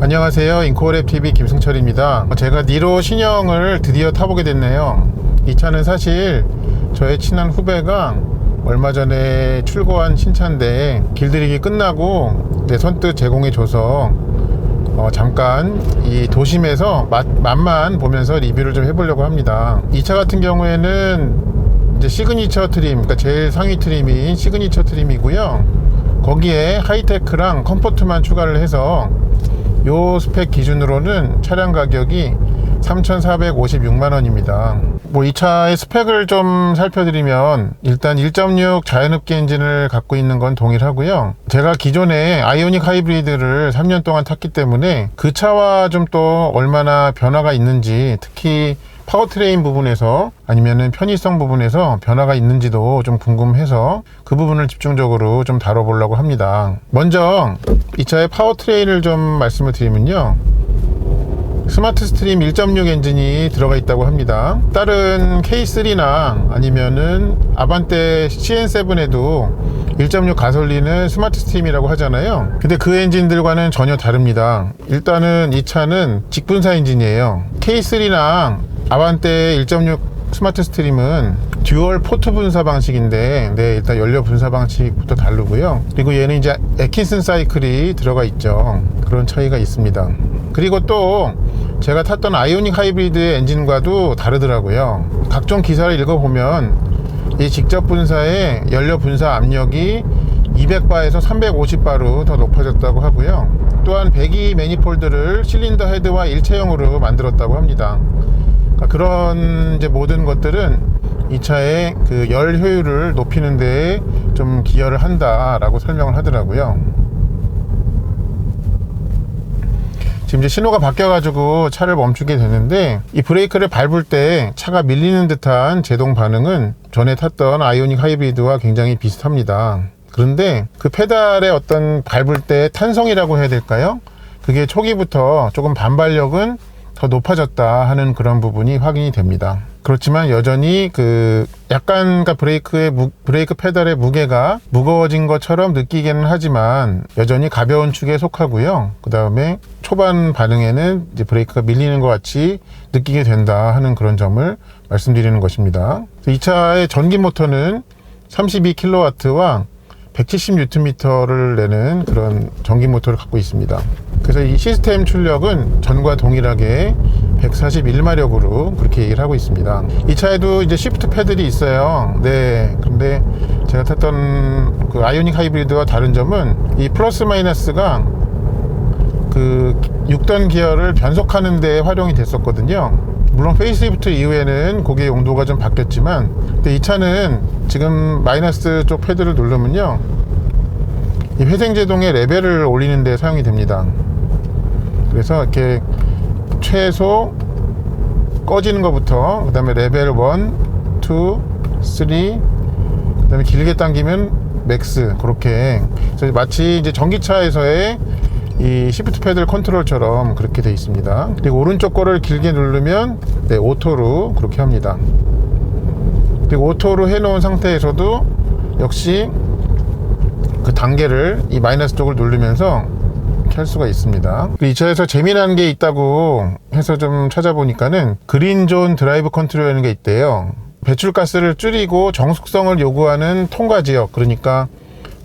안녕하세요. 인코랩TV 김승철입니다. 제가 니로 신형을 드디어 타보게 됐네요. 이 차는 사실 저의 친한 후배가 얼마 전에 출고한 신차인데 길들이기 끝나고 선뜻 제공해줘서 잠깐 이 도심에서 맛만 보면서 리뷰를 좀 해보려고 합니다. 이 차 같은 경우에는 이제 시그니처 트림, 그러니까 제일 상위 트림인 시그니처 트림이고요. 거기에 하이테크랑 컴포트만 추가를 해서 요 스펙 기준으로는 차량 가격이 3,456만원입니다. 이 차의 스펙을 좀 살펴드리면 일단 1.6 자연흡기 엔진을 갖고 있는 건 동일하고요. 제가 기존에 아이오닉 하이브리드를 3년 동안 탔기 때문에 그 차와 좀 또 얼마나 변화가 있는지, 특히 파워트레인 부분에서 아니면은 편의성 부분에서 변화가 있는지도 좀 궁금해서 그 부분을 집중적으로 좀 다뤄보려고 합니다. 먼저 이 차의 파워트레인을 좀 말씀을 드리면요, 스마트 스트림 1.6 엔진이 들어가 있다고 합니다. 다른 K3나 아니면은 아반떼 CN7에도 1.6 가솔린은 스마트 스트림이라고 하잖아요. 근데 그 엔진들과는 전혀 다릅니다. 일단은 이 차는 직분사 엔진이에요. K3나 아반떼 1.6 스마트 스트림은 듀얼 포트 분사 방식인데, 일단 연료 분사 방식부터 다르고요. 그리고 얘는 이제 애킨슨 사이클이 들어가 있죠. 그런 차이가 있습니다. 그리고 또 제가 탔던 아이오닉 하이브리드의 엔진과도 다르더라고요. 각종 기사를 읽어보면 이 직접 분사의 연료 분사 압력이 200바에서 350바로 더 높아졌다고 하고요. 또한 배기 매니폴드를 실린더 헤드와 일체형으로 만들었다고 합니다. 그런 이제 모든 것들은 이 차의 그 열 효율을 높이는 데에 좀 기여를 한다라고 설명을 하더라고요. 지금 이제 신호가 바뀌어가지고 차를 멈추게 되는데, 이 브레이크를 밟을 때 차가 밀리는 듯한 제동 반응은 전에 탔던 아이오닉 하이브리드와 굉장히 비슷합니다. 그런데 그 페달의 어떤 밟을 때 탄성이라고 해야 될까요? 그게 초기부터 조금 반발력은 더 높아졌다 하는 그런 부분이 확인이 됩니다. 그렇지만 여전히 약간 브레이크 페달의 무게가 무거워진 것처럼 느끼기는 하지만 여전히 가벼운 축에 속하고요. 그 다음에 초반 반응에는 이제 브레이크가 밀리는 것 같이 느끼게 된다 하는 그런 점을 말씀드리는 것입니다. 이 차의 전기 모터는 32kW와 170Nm를 내는 그런 전기 모터를 갖고 있습니다. 그래서 이 시스템 출력은 전과 동일하게 141마력으로 그렇게 얘기를 하고 있습니다. 이 차에도 이제 시프트 패들이 있어요. 근데 제가 탔던 그 아이오닉 하이브리드와 다른 점은 이 플러스 마이너스가 그 6던 기어를 변속하는 데 활용이 됐었거든요. 물론 페이스리프트 이후에는 그게 용도가 좀 바뀌었지만, 근데 이 차는 지금 마이너스 쪽 패드를 누르면요, 이 회생제동의 레벨을 올리는 데 사용이 됩니다. 그래서 이렇게 최소 꺼지는 것부터, 그 다음에 레벨 1, 2, 3, 그 다음에 길게 당기면 맥스, 그렇게. 그래서 마치 이제 전기차에서의 이 시프트 패들 컨트롤처럼 그렇게 되어 있습니다. 그리고 오른쪽 거를 길게 누르면 오토로 그렇게 합니다. 그리고 오토로 해놓은 상태에서도 역시 그 단계를 이 마이너스 쪽을 누르면서 이렇게 할 수가 있습니다. 이 차에서 재미난 게 있다고 해서 좀 찾아보니까는 그린존 드라이브 컨트롤이라는 게 있대요. 배출가스를 줄이고 정숙성을 요구하는 통과지역, 그러니까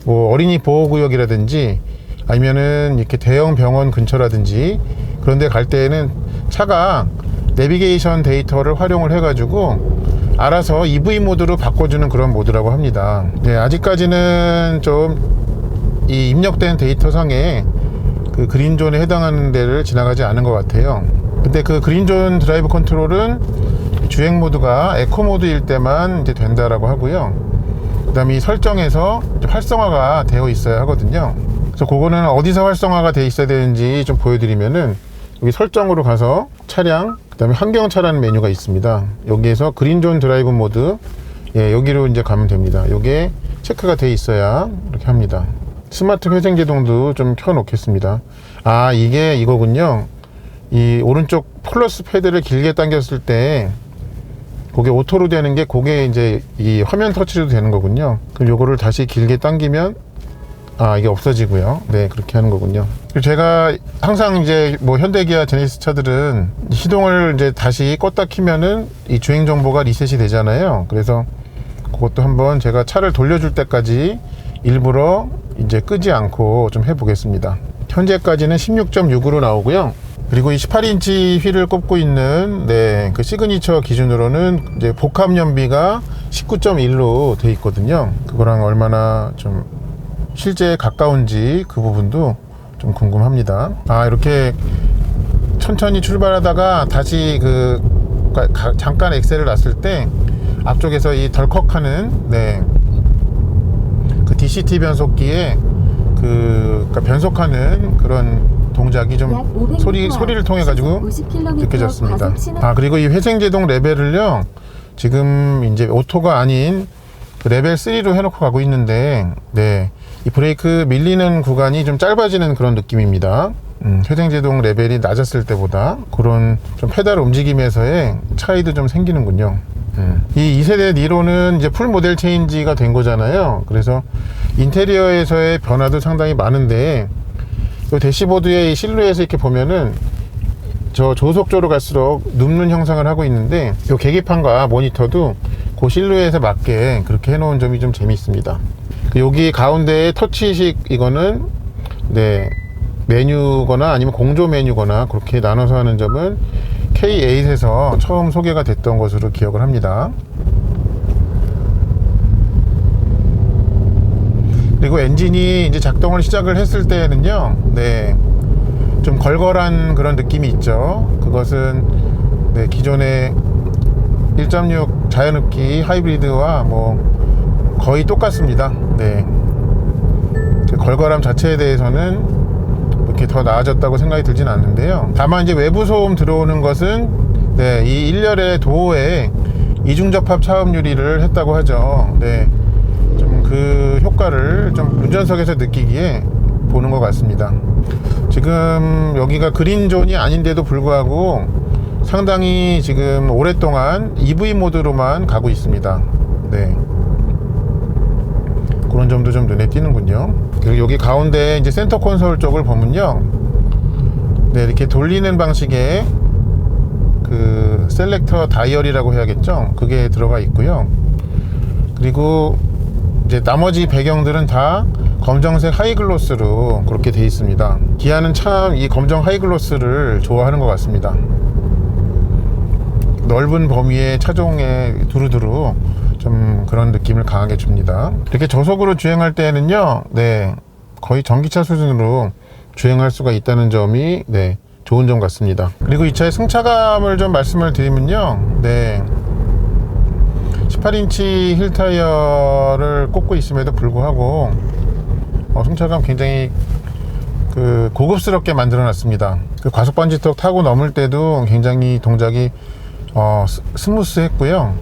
어린이 보호구역이라든지 아니면은 이렇게 대형 병원 근처라든지 그런 데 갈 때에는 차가 내비게이션 데이터를 활용을 해가지고 알아서 EV 모드로 바꿔주는 그런 모드라고 합니다. 아직까지는 좀 이 입력된 데이터상에 그 그린존에 해당하는 데를 지나가지 않은 것 같아요. 근데 그 그린존 드라이브 컨트롤은 주행 모드가 에코 모드일 때만 이제 된다라고 하고요. 그 다음에 이 설정에서 활성화가 되어 있어야 하거든요. 그래서 그거는 어디서 활성화가 되어 있어야 되는지 좀 보여드리면은, 여기 설정으로 가서 차량, 그 다음에 환경차라는 메뉴가 있습니다. 여기에서 그린존 드라이브 모드, 여기로 이제 가면 됩니다. 요게 체크가 되어 있어야 이렇게 합니다. 스마트 회생제동도 좀 켜 놓겠습니다. 이게 이거군요. 이 오른쪽 플러스 패드를 길게 당겼을 때 그게 오토로 되는 게, 그게 이제 이 화면 터치도 되는 거군요. 그럼 요거를 다시 길게 당기면 이게 없어지고요. 네, 그렇게 하는 거군요. 그리고 제가 항상 이제 뭐 현대기아 제네시스 차들은 시동을 이제 다시 껐다 키면은 이 주행 정보가 리셋이 되잖아요. 그래서 그것도 한번 제가 차를 돌려줄 때까지 일부러 이제 끄지 않고 좀 해보겠습니다. 현재까지는 16.6으로 나오고요. 그리고 이 18인치 휠을 꼽고 있는 그 시그니처 기준으로는 이제 복합 연비가 19.1로 돼 있거든요. 그거랑 얼마나 좀 실제에 가까운지 그 부분도 좀 궁금합니다. 이렇게 천천히 출발하다가 다시 잠깐 엑셀을 놨을 때 앞쪽에서 이 덜컥하는 그 DCT 변속기에 그러니까 변속하는 그런 동작이 좀 소리를 통해 가지고 느껴졌습니다. 그리고 이 회생제동 레벨을요, 지금 이제 오토가 아닌 레벨 3로 해놓고 가고 있는데, 이 브레이크 밀리는 구간이 좀 짧아지는 그런 느낌입니다. 회생제동 레벨이 낮았을 때보다 그런 좀 페달 움직임에서의 차이도 좀 생기는군요. 이 2세대 니로는 이제 풀 모델 체인지가 된 거잖아요. 그래서 인테리어에서의 변화도 상당히 많은데, 이 대시보드의 이 실루엣을 이렇게 보면은 저 조속조로 갈수록 눕는 형상을 하고 있는데, 이 계기판과 모니터도 그 실루엣에 맞게 그렇게 해놓은 점이 좀 재미있습니다. 여기 가운데에 터치식 이거는 메뉴거나 아니면 공조 메뉴거나 그렇게 나눠서 하는 점은 K8에서 처음 소개가 됐던 것으로 기억을 합니다. 그리고 엔진이 이제 작동을 시작을 했을 때는요, 좀 걸걸한 그런 느낌이 있죠. 그것은 기존의 1.6 자연흡기 하이브리드와 뭐 거의 똑같습니다. 그 걸걸함 자체에 대해서는 이렇게 더 나아졌다고 생각이 들진 않는데요. 다만 이제 외부 소음 들어오는 것은 이 1열의 도어에 이중접합 차음 유리를 했다고 하죠. 좀 그 효과를 좀 운전석에서 느끼기에 보는 것 같습니다. 지금 여기가 그린존이 아닌데도 불구하고 상당히 지금 오랫동안 EV 모드로만 가고 있습니다. 그런 점도 좀 눈에 띄는군요. 그리고 여기 가운데 이제 센터 콘솔 쪽을 보면요, 이렇게 돌리는 방식의 그 셀렉터 다이얼이라고 해야겠죠. 그게 들어가 있고요. 그리고 이제 나머지 배경들은 다 검정색 하이글로스로 그렇게 되어 있습니다. 기아는 참 이 검정 하이글로스를 좋아하는 것 같습니다. 넓은 범위의 차종에 두루두루 좀 그런 느낌을 강하게 줍니다. 이렇게 저속으로 주행할 때는요, 거의 전기차 수준으로 주행할 수가 있다는 점이 좋은 점 같습니다. 그리고 이 차의 승차감을 좀 말씀을 드리면요, 18인치 힐 타이어를 꽂고 있음에도 불구하고 승차감 굉장히 고급스럽게 만들어 놨습니다. 과속 방지턱 타고 넘을 때도 굉장히 동작이 스무스 했고요.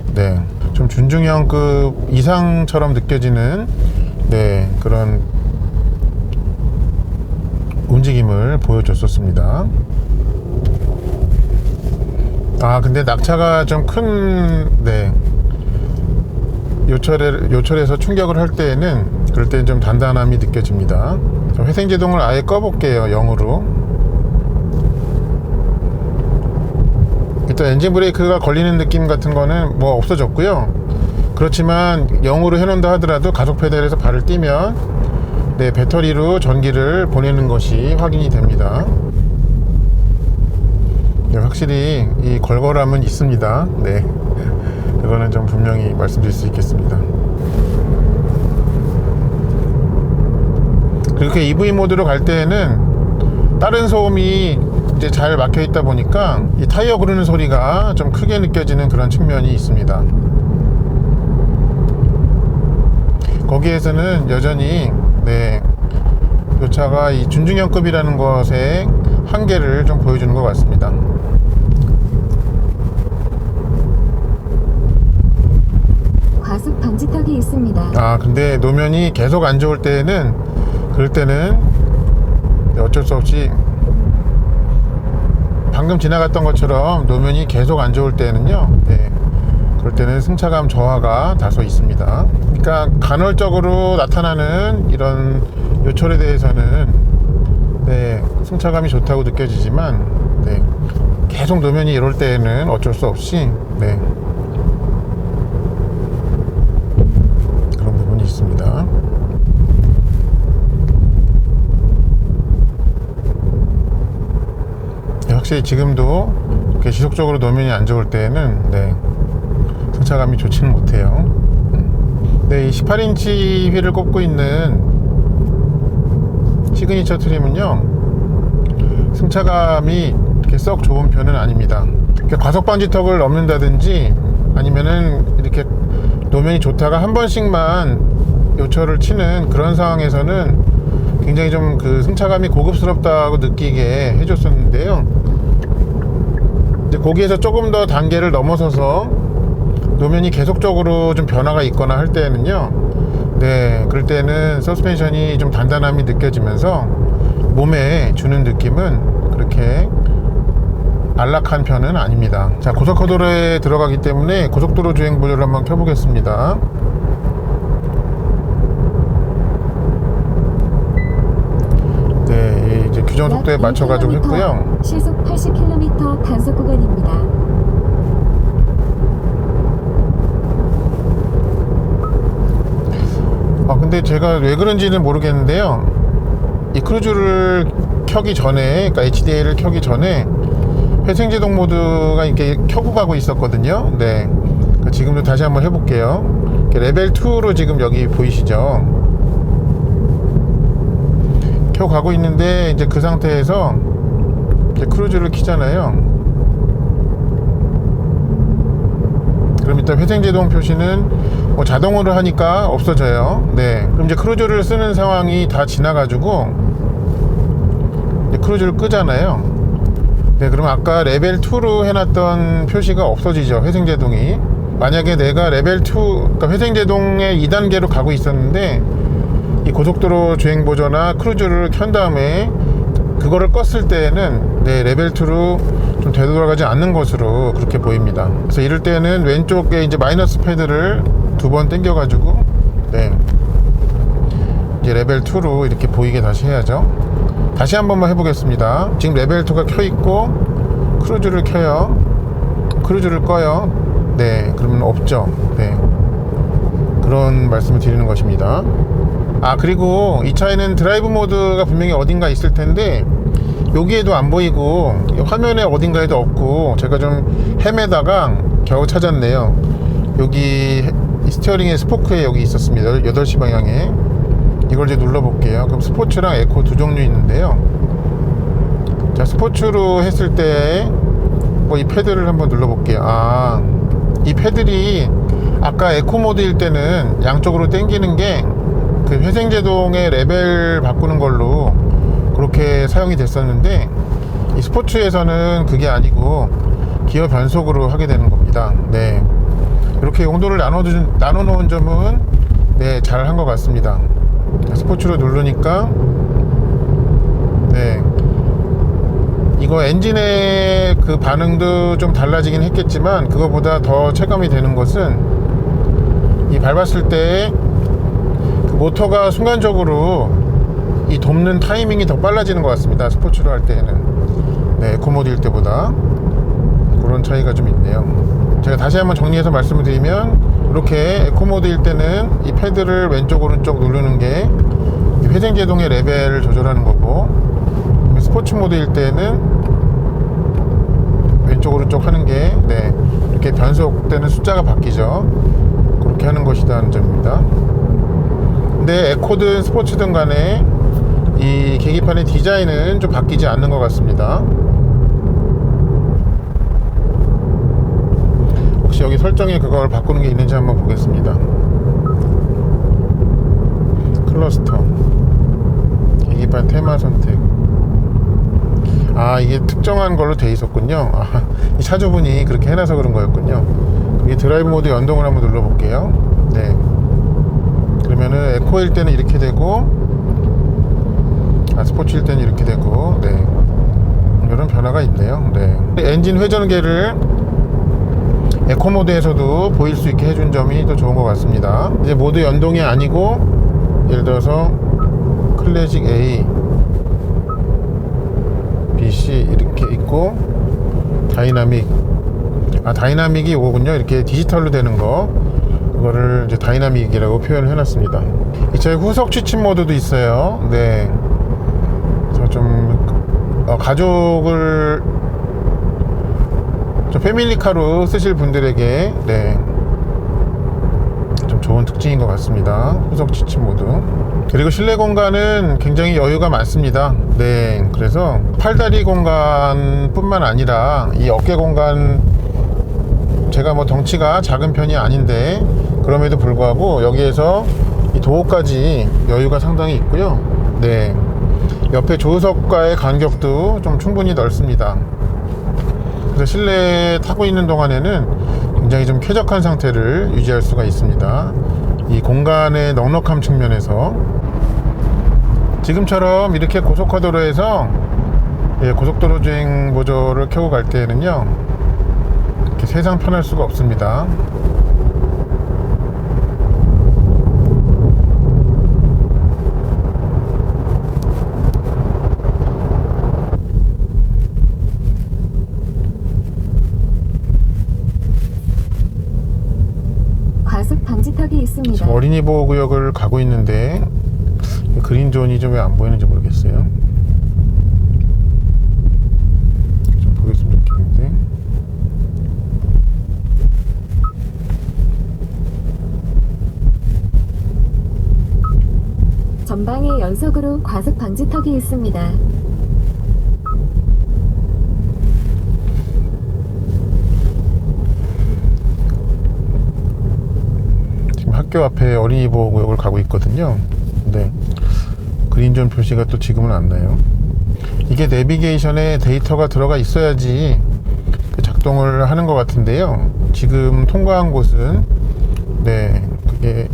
좀 준중형급 이상처럼 느껴지는 그런 움직임을 보여줬었습니다. 근데 낙차가 좀 큰 요철에서 충격을 할 때에는 그럴 때는 좀 단단함이 느껴집니다. 회생제동을 아예 꺼볼게요. 0으로. 일단 엔진 브레이크가 걸리는 느낌 같은 거는 뭐 없어졌고요. 그렇지만 0으로 해놓는다 하더라도 가속 페달에서 발을 띄면 배터리로 전기를 보내는 것이 확인이 됩니다. 확실히 이 걸걸함은 있습니다. 그거는 좀 분명히 말씀드릴 수 있겠습니다. 그렇게 EV 모드로 갈 때에는 다른 소음이 이제 잘 막혀 있다 보니까 이 타이어 구르는 소리가 좀 크게 느껴지는 그런 측면이 있습니다. 거기에서는 여전히 이 차가 이 준중형급이라는 것의 한계를 좀 보여주는 것 같습니다. 과속 방지턱이 있습니다. 근데 노면이 계속 안 좋을 때는 그럴 때는 어쩔 수 없이 방금 지나갔던 것처럼 노면이 계속 안 좋을 때는요, 그럴 때는 승차감 저하가 다소 있습니다. 그러니까 간헐적으로 나타나는 이런 요철에 대해서는 네, 승차감이 좋다고 느껴지지만 네, 계속 노면이 이럴 때에는 어쩔 수 없이 네, 그런 부분이 있습니다. 네, 확실히 지금도 이렇게 지속적으로 노면이 안 좋을 때에는 네, 승차감이 좋지는 못해요. 네, 이 18인치 휠을 꼽고 있는 시그니처 트림은요, 승차감이 이렇게 썩 좋은 편은 아닙니다. 과속 방지턱을 넘는다든지 아니면은 이렇게 노면이 좋다가 한 번씩만 요철을 치는 그런 상황에서는 굉장히 좀 그 승차감이 고급스럽다고 느끼게 해줬었는데요. 이제 거기에서 조금 더 단계를 넘어서서 노면이 계속적으로 좀 변화가 있거나 할 때는요, 네, 그럴 때는 서스펜션이 좀 단단함이 느껴지면서 몸에 주는 느낌은 그렇게 안락한 편은 아닙니다. 자, 고속도로에 들어가기 때문에 고속도로 주행 보조를 한번 켜보겠습니다. 네, 이제 규정 속도에 맞춰가지고 했고요. 시속 80km 단속 구간입니다. 근데 제가 왜 그런지는 모르겠는데요, 이 크루즈를 켜기 전에, 그러니까 HDA를 켜기 전에 회생제동 모드가 이렇게 켜고 가고 있었거든요. 네, 그러니까 지금도 다시 한번 해볼게요. 레벨 2로 지금 여기 보이시죠? 켜고 가고 있는데 이제 그 상태에서 이제 크루즈를 키잖아요. 그럼 일단 회생제동 표시는 뭐 자동으로 하니까 없어져요. 네, 그럼 이제 크루즈를 쓰는 상황이 다 지나가지고 이제 크루즈를 끄잖아요. 네, 그러면 아까 레벨 2로 해놨던 표시가 없어지죠. 회생제동이. 만약에 내가 레벨 2, 그러니까 회생제동의 2단계로 가고 있었는데 이 고속도로 주행보조나 크루즈를 켠 다음에 그거를 껐을 때에는 네, 레벨 2로 좀 되돌아가지 않는 것으로 그렇게 보입니다. 그래서 이럴 때는 왼쪽에 이제 마이너스 패드를 두 번 당겨가지고 네, 이제 레벨 2로 이렇게 보이게 다시 해야죠. 다시 한 번만 해보겠습니다. 지금 레벨 2가 켜 있고 크루즈를 켜요. 크루즈를 꺼요. 네, 그러면 없죠. 네, 그런 말씀을 드리는 것입니다. 그리고 이 차에는 드라이브 모드가 분명히 어딘가 있을 텐데 여기에도 안 보이고 화면에 어딘가에도 없고 제가 좀 헤매다가 겨우 찾았네요. 여기 스티어링의 스포크에 여기 있었습니다. 8시 방향에. 이걸 이제 눌러볼게요. 그럼 스포츠랑 에코 두 종류 있는데요. 자, 스포츠로 했을 때 뭐 이 패드를 한번 눌러볼게요. 이 패들이 아까 에코 모드일 때는 양쪽으로 당기는 게 그 회생제동의 레벨 바꾸는 걸로 그렇게 사용이 됐었는데 이 스포츠에서는 그게 아니고 기어 변속으로 하게 되는 겁니다. 네, 이렇게 용도를 나눠 놓은 점은 네, 잘 한 것 같습니다. 스포츠로 누르니까 네, 이거 엔진의 그 반응도 좀 달라지긴 했겠지만 그거보다 더 체감이 되는 것은 이 밟았을 때 그 모터가 순간적으로 이 돕는 타이밍이 더 빨라지는 것 같습니다. 스포츠로 할 때에는. 네, 에코모드일 때보다 그런 차이가 좀 있네요. 제가 다시 한번 정리해서 말씀을 드리면 이렇게 에코모드일 때는 이 패드를 왼쪽 오른쪽 누르는 게 회생제동의 레벨을 조절하는 거고, 스포츠 모드일 때는 왼쪽 오른쪽 하는 게 네, 이렇게 변속되는 숫자가 바뀌죠. 그렇게 하는 것이라는 점입니다. 근데 에코든 스포츠든 간에 이 계기판의 디자인은 좀 바뀌지 않는 것 같습니다. 혹시 여기 설정에 그걸 바꾸는 게 있는지 한번 보겠습니다. 클러스터, 계기판 테마 선택. 이게 특정한 걸로 돼 있었군요. 이 차주분이 그렇게 해놔서 그런 거였군요. 이 드라이브 모드 연동을 한번 눌러볼게요. 네, 그러면은 에코일 때는 이렇게 되고 스포츠일 때는 이렇게 되고, 네, 이런 변화가 있네요. 네, 엔진 회전계를 에코 모드에서도 보일 수 있게 해준 점이 또 좋은 것 같습니다. 이제 모드 연동이 아니고 예를 들어서 클래식 A, B, C 이렇게 있고, 다이나믹. 다이나믹이 이거군요. 이렇게 디지털로 되는 거, 그거를 이제 다이나믹이라고 표현을 해놨습니다. 이 차에 후석 취침 모드도 있어요. 네. 그래서 좀 가족을 좀 패밀리카로 쓰실 분들에게 네, 좀 좋은 특징인 것 같습니다. 후석 취침 모드. 그리고 실내 공간은 굉장히 여유가 많습니다. 네, 그래서 팔다리 공간 뿐만 아니라 이 어깨 공간, 제가 뭐 덩치가 작은 편이 아닌데 그럼에도 불구하고 여기에서 이 도어까지 여유가 상당히 있고요. 네, 옆에 조수석과의 간격도 좀 충분히 넓습니다. 그래서 실내에 타고 있는 동안에는 굉장히 좀 쾌적한 상태를 유지할 수가 있습니다. 이 공간의 넉넉함 측면에서 지금처럼 이렇게 고속화도로에서 고속도로 주행 모조를 켜고 갈 때는요, 이렇게 세상 편할 수가 없습니다. 과속 방지턱이 있습니다. 지금 어린이 보호구역을 가고 있는데 그린존이 좀 왜 안 보이는지 모르겠어요. 좀 보였으면 좋겠는데. 전방에 연속으로 과속 방지턱이 있습니다. 지금 학교 앞에 어린이 보호구역을 가고 있거든요. 네, 그린존 표시가 또 지금은 안 나요. 이게 내비게이션에 데이터가 들어가 있어야지 작동을 하는 것 같은데요. 지금 통과한 곳은 네, 그게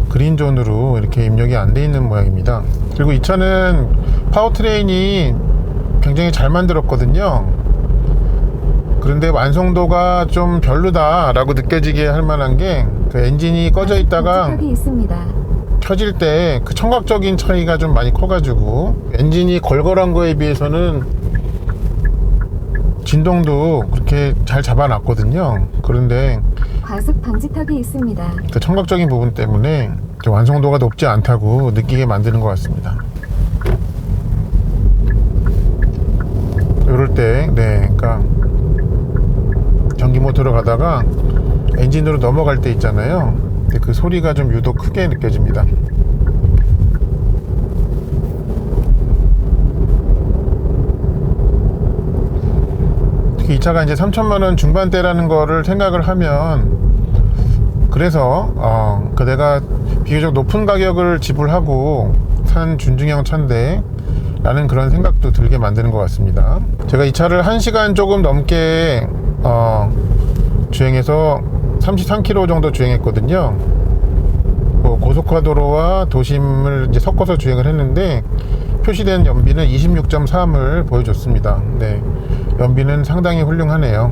그린존으로 이렇게 입력이 안 돼 있는 모양입니다. 그리고 이 차는 파워트레인이 굉장히 잘 만들었거든요. 그런데 완성도가 좀 별로다 라고 느껴지게 할 만한 게, 그 엔진이 꺼져 있다가 방지턱이 있습니다. 켜질 때 그 청각적인 차이가 좀 많이 커가지고, 엔진이 걸걸한 거에 비해서는 진동도 그렇게 잘 잡아놨거든요. 그런데 과속 방지턱이 있습니다. 그 청각적인 부분 때문에 좀 완성도가 높지 않다고 느끼게 만드는 것 같습니다. 이럴 때, 네, 그러니까 전기 모터로 가다가 엔진으로 넘어갈 때 있잖아요. 근데 그 소리가 좀 유독 크게 느껴집니다. 특히 이 차가 이제 3천만 원 중반대라는 거를 생각을 하면, 그래서 그 내가 비교적 높은 가격을 지불하고 산 준중형 차인데 라는 그런 생각도 들게 만드는 것 같습니다. 제가 이 차를 1시간 조금 넘게 주행해서 33km 정도 주행했거든요. 뭐 고속화도로와 도심을 이제 섞어서 주행을 했는데 표시된 연비는 26.3을 보여줬습니다. 네, 연비는 상당히 훌륭하네요.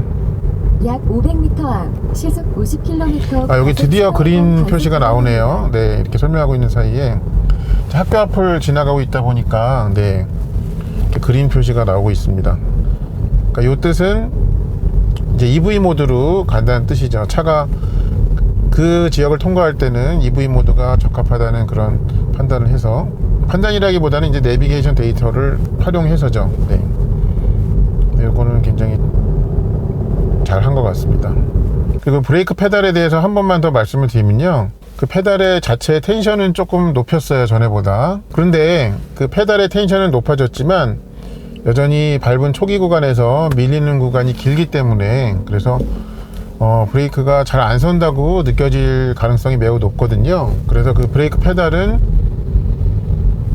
약 500m 앞 시속 50km. 여기 드디어 그린 표시가 나오네요. 네, 이렇게 설명하고 있는 사이에 학교 앞을 지나가고 있다 보니까 네, 이렇게 그린 표시가 나오고 있습니다. 그러니까 이 뜻은 이제 EV 모드로 간다는 뜻이죠. 차가 그 지역을 통과할 때는 EV 모드가 적합하다는 그런 판단을 해서, 판단이라기보다는 이제 내비게이션 데이터를 활용해서죠. 네, 이거는 굉장히 잘 한 것 같습니다. 그리고 브레이크 페달에 대해서 한 번만 더 말씀을 드리면요, 그 페달의 자체의 텐션은 조금 높였어요, 전에보다. 그런데 그 페달의 텐션은 높아졌지만 여전히 밟은 초기 구간에서 밀리는 구간이 길기 때문에, 그래서 브레이크가 잘 안 선다고 느껴질 가능성이 매우 높거든요. 그래서 그 브레이크 페달은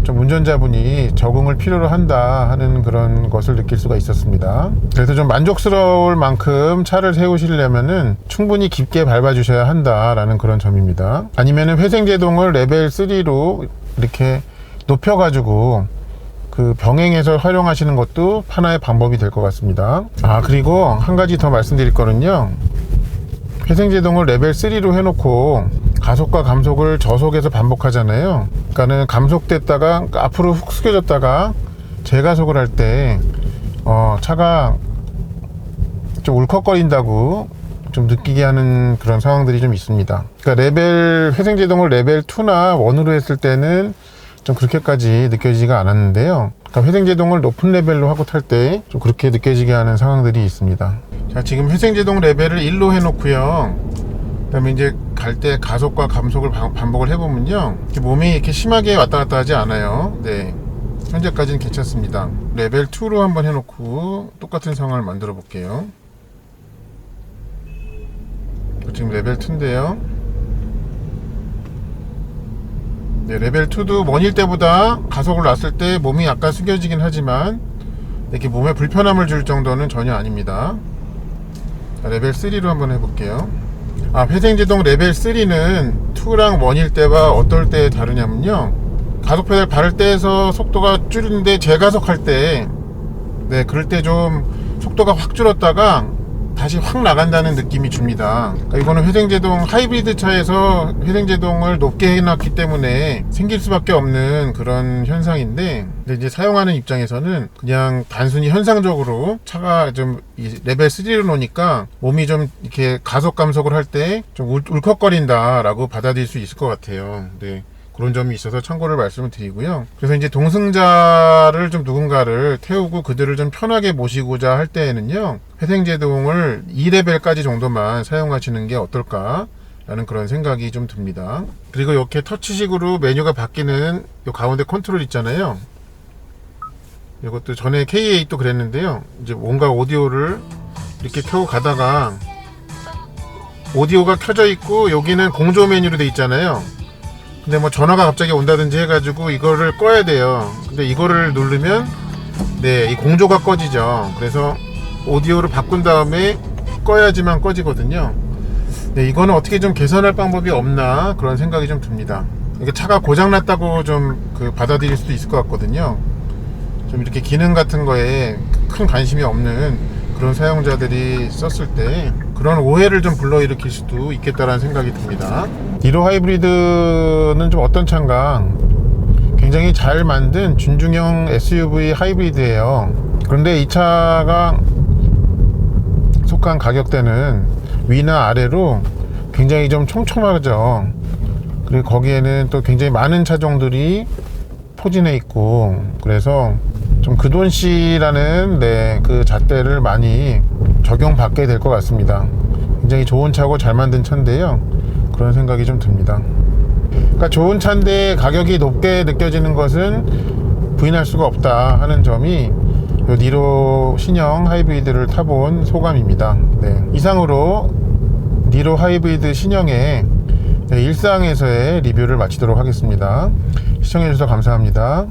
좀 운전자분이 적응을 필요로 한다 하는 그런 것을 느낄 수가 있었습니다. 그래서 좀 만족스러울 만큼 차를 세우시려면은 충분히 깊게 밟아 주셔야 한다라는 그런 점입니다. 아니면은 회생제동을 레벨 3로 이렇게 높여 가지고 그 병행해서 활용하시는 것도 하나의 방법이 될 것 같습니다. 그리고 한 가지 더 말씀드릴 거는요, 회생제동을 레벨 3로 해놓고 가속과 감속을 저속에서 반복하잖아요. 그러니까는 감속됐다가 앞으로 훅 숙여졌다가 재가속을 할 때 차가 좀 울컥거린다고 좀 느끼게 하는 그런 상황들이 좀 있습니다. 그러니까 회생제동을 레벨 2나 1으로 했을 때는 좀 그렇게까지 느껴지지가 않았는데요. 그러니까 회생제동을 높은 레벨로 하고 탈 때 좀 그렇게 느껴지게 하는 상황들이 있습니다. 자, 지금 회생제동 레벨을 1로 해놓고요. 그 다음에 이제 갈 때 가속과 감속을 반복을 해보면요, 이렇게 몸이 이렇게 심하게 왔다 갔다 하지 않아요. 네, 현재까지는 괜찮습니다. 레벨 2로 한번 해놓고 똑같은 상황을 만들어 볼게요. 지금 레벨 2인데요. 네, 레벨 2도 원일 때보다 가속을 놨을 때 몸이 약간 숙여지긴 하지만 이렇게 몸에 불편함을 줄 정도는 전혀 아닙니다. 자, 레벨 3로 한번 해볼게요. 회생제동 레벨 3는 2랑 1일 때와 어떨 때 다르냐면요, 가속 페달 바를 때에서 속도가 줄이는데 재가속할 때, 네, 그럴 때 좀 속도가 확 줄었다가 다시 확 나간다는 느낌이 줍니다. 그러니까 이거는 회생제동 하이브리드 차에서 회생제동을 높게 해놨기 때문에 생길 수밖에 없는 그런 현상인데, 근데 이제 사용하는 입장에서는 그냥 단순히 현상적으로 차가 좀 레벨 3로 놓으니까 몸이 좀 이렇게 가속 감속을 할 때 좀 울컥거린다 라고 받아들일 수 있을 것 같아요. 네, 그런 점이 있어서 참고를 말씀을 드리고요. 그래서 이제 동승자를 좀 누군가를 태우고 그들을 좀 편하게 모시고자 할 때에는요, 회생제동을 2레벨까지 정도만 사용하시는 게 어떨까 라는 그런 생각이 좀 듭니다. 그리고 이렇게 터치식으로 메뉴가 바뀌는 이 가운데 컨트롤 있잖아요. 이것도 전에 K8도 그랬는데요, 이제 뭔가 오디오를 이렇게 켜고 가다가 오디오가 켜져 있고 여기는 공조 메뉴로 돼 있잖아요. 근데 뭐 전화가 갑자기 온다든지 해가지고 이거를 꺼야 돼요. 근데 이거를 누르면 네, 이 공조가 꺼지죠. 그래서 오디오를 바꾼 다음에 꺼야지만 꺼지거든요. 네, 이거는 어떻게 좀 개선할 방법이 없나 그런 생각이 좀 듭니다. 이게 차가 고장났다고 좀 받아들일 수도 있을 것 같거든요. 좀 이렇게 기능 같은 거에 큰 관심이 없는 그런 사용자들이 썼을 때 그런 오해를 좀 불러일으킬 수도 있겠다라는 생각이 듭니다. 1호 하이브리드는 좀 어떤 차인가, 굉장히 잘 만든 준중형 SUV 하이브리드예요. 그런데 이 차가 속한 가격대는 위나 아래로 굉장히 좀 촘촘하죠. 그리고 거기에는 또 굉장히 많은 차종들이 포진해 있고, 그래서 좀 그 돈씨라는 그 잣대를 많이 적용받게 될 것 같습니다. 굉장히 좋은 차고 잘 만든 차인데요, 그런 생각이 좀 듭니다. 그러니까 좋은 차인데 가격이 높게 느껴지는 것은 부인할 수가 없다 하는 점이 요 니로 신형 하이브리드를 타본 소감입니다. 네, 이상으로 니로 하이브리드 신형의 일상에서의 리뷰를 마치도록 하겠습니다. 시청해주셔서 감사합니다.